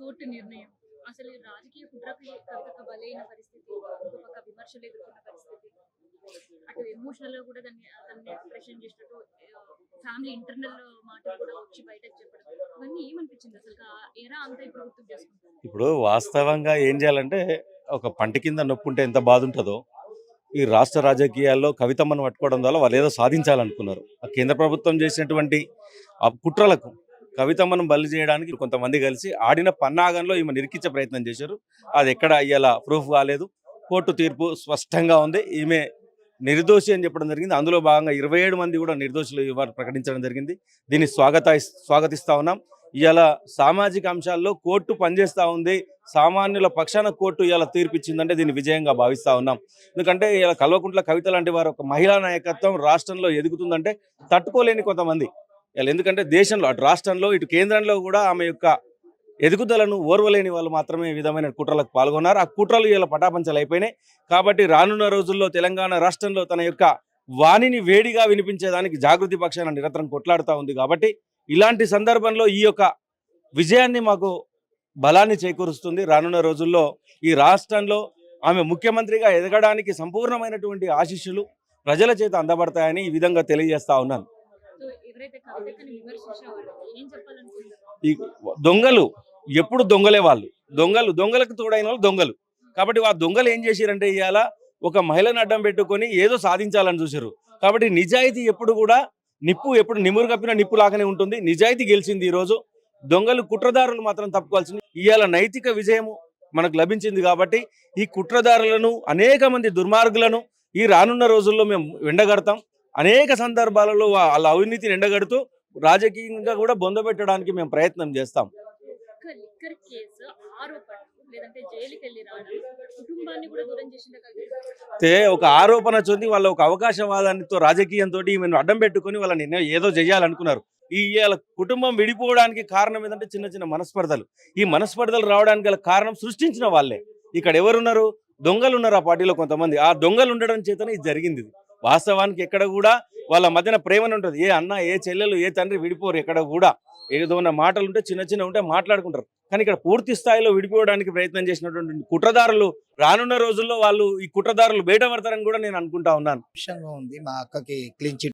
Court నిర్ణయం అసలు ఈ రాజకీయ కుట్రకు కవితకు బలైన పరిస్థితి, ఇంకో పక్క విమర్శలు ఎదుర్కొన్న పరిస్థితి, అటు ఎమోషనల్ గా కూడా దాన్ని ఎక్స్ప్రెషన్ చేసినట్టు ఫ్యామిలీ ఇంటర్నల్ మాటలు కూడా వచ్చి బయటకు చెప్పడం, ఇవన్నీ ఏమనిపించింది అసలు ఆ ఎరా అంతా ఇప్పుడు గుర్తుకు చేసుకుంటారు? ఇప్పుడు వాస్తవంగా ఏం చేయాలంటే, ఒక పంట కింద నొప్పి ఉంటే ఎంత బాధ ఉంటుందో, ఈ రాష్ట్ర రాజకీయాల్లో కవితమ్మను పట్టుకోవడం ద్వారా వాళ్ళు ఏదో సాధించాలనుకున్నారు. ఆ కేంద్ర ప్రభుత్వం చేసినటువంటి ఆ కుట్రలకు కవితమ్మను బలి చేయడానికి కొంతమంది కలిసి ఆడిన పన్నాగంలో ఈమె నిరికించే ప్రయత్నం చేశారు. అది ఎక్కడ అయ్యేలా ప్రూఫ్ కాలేదు. కోర్టు తీర్పు స్పష్టంగా ఉంది. ఈమె నిర్దోషి అని చెప్పడం జరిగింది. అందులో భాగంగా 27 మంది కూడా నిర్దోషులు ఇవాళ ప్రకటించడం జరిగింది. దీన్ని స్వాగతిస్తా ఉన్నాం. ఇవాళ సామాజిక అంశాల్లో కోర్టు పనిచేస్తూ ఉంది. సామాన్యుల పక్షాన కోర్టు ఇవాళ తీర్పు ఇచ్చిందంటే దీన్ని విజయంగా భావిస్తూ ఉన్నాం. ఎందుకంటే ఇలా కల్వకుంట్ల కవిత లాంటి వారు ఒక మహిళా నాయకత్వం రాష్ట్రంలో ఎదుగుతుందంటే తట్టుకోలేని కొంతమంది ఇలా, ఎందుకంటే దేశంలో అటు రాష్ట్రంలో ఇటు కేంద్రంలో కూడా ఆమె యొక్క ఎదుగుదలను ఓర్వలేని వాళ్ళు మాత్రమే ఈ విధమైన కుట్రలకు పాల్గొన్నారు. ఆ కుట్రలు ఇలా పటాపంచలు అయిపోయినాయి. కాబట్టి రానున్న రోజుల్లో తెలంగాణ రాష్ట్రంలో తన యొక్క వాణిని వేడిగా వినిపించేదానికి జాగృతి పక్షాన నిరంతరం కొట్లాడుతూ ఉంది. కాబట్టి ఇలాంటి సందర్భంలో ఈ యొక్క విజయాన్ని మాకు బలాన్ని చేకూరుస్తుంది. రానున్న రోజుల్లో ఈ రాష్ట్రంలో ఆమె ముఖ్యమంత్రిగా ఎదగడానికి సంపూర్ణమైనటువంటి ఆశీస్సులు ప్రజల చేత అందబడతాయని ఈ విధంగా తెలియజేస్తా ఉన్నాను. సో ఎవరైతే కవితని విమర్శించిన వాళ్ళు ఏం చెప్పాలనుకుంటున్నారు? ఈ దొంగలు ఎప్పుడు దొంగలే, వాళ్ళు దొంగలకు తోడైన వాళ్ళు దొంగలు. కాబట్టి ఆ దొంగలు ఏం చేశారంటే ఇవాళ ఒక మహిళను అడ్డం పెట్టుకొని ఏదో సాధించాలని చూశారు. కాబట్టి నిజాయితీ ఎప్పుడు కూడా ఎప్పుడు నిమురు కప్పిన నిప్పు లాగానే ఉంటుంది. నిజాయితీ గెలిచింది. ఈరోజు దొంగలు కుట్రదారులు మాత్రం తప్పుకోవాల్సింది. ఇవాళ నైతిక విజయము మనకు లభించింది. కాబట్టి ఈ కుట్రదారులను అనేక మంది దుర్మార్గులను ఈ రానున్న రోజుల్లో మేము ఎండగడతాం. అనేక సందర్భాలలో వాళ్ళ అవినీతిని ఎండగడుతూ రాజకీయంగా కూడా బొందబెట్టడానికి మేము ప్రయత్నం చేస్తాం. లిక్కర్ కేసు ఆరోపణ లేదంటే జైలుకి వెళ్ళి రావడం కుటుంబాన్ని కూడా దూరం చేసింది అయితే ఒక ఆరోపణ చొంది వాళ్ళ ఒక అవకాశవాదానితో రాజకీయంతో ఈమెను అడ్డం పెట్టుకుని వాళ్ళని ఏదో చేయాలనుకున్నారు. ఇవాళ కుటుంబం విడిపోవడానికి కారణం ఏంటంటే చిన్న చిన్న మనస్పర్ధలు. ఈ మనస్పర్ధలు రావడానికి గల కారణం సృష్టించిన వాళ్ళే. ఇక్కడ ఎవరున్నారు? దొంగలు ఉన్నారు ఆ పార్టీలో కొంతమంది. ఆ దొంగలు ఉండడం చేతనే ఇది జరిగింది. వాస్తవానికి ఎక్కడ కూడా వాళ్ళ మధ్యన ప్రేమను ఉంటుంది. ఏ అన్న, ఏ చెల్లెలు, ఏ తండ్రి విడిపోరు. ఎక్కడ కూడా ఏదైనా మాటలు ఉంటే చిన్న చిన్న ఉంటే మాట్లాడుకుంటారు. కానీ ఇక్కడ పూర్తి స్థాయిలో విడిపోవడానికి ప్రయత్నం చేసినటువంటి కుట్రదారులు రానున్న రోజుల్లో వాళ్ళు ఈ కుట్రదారులు బయట పడతారని కూడా నేను అనుకుంటా ఉన్నాను. ఉంది. మా అక్కకి క్లీన్ చిట్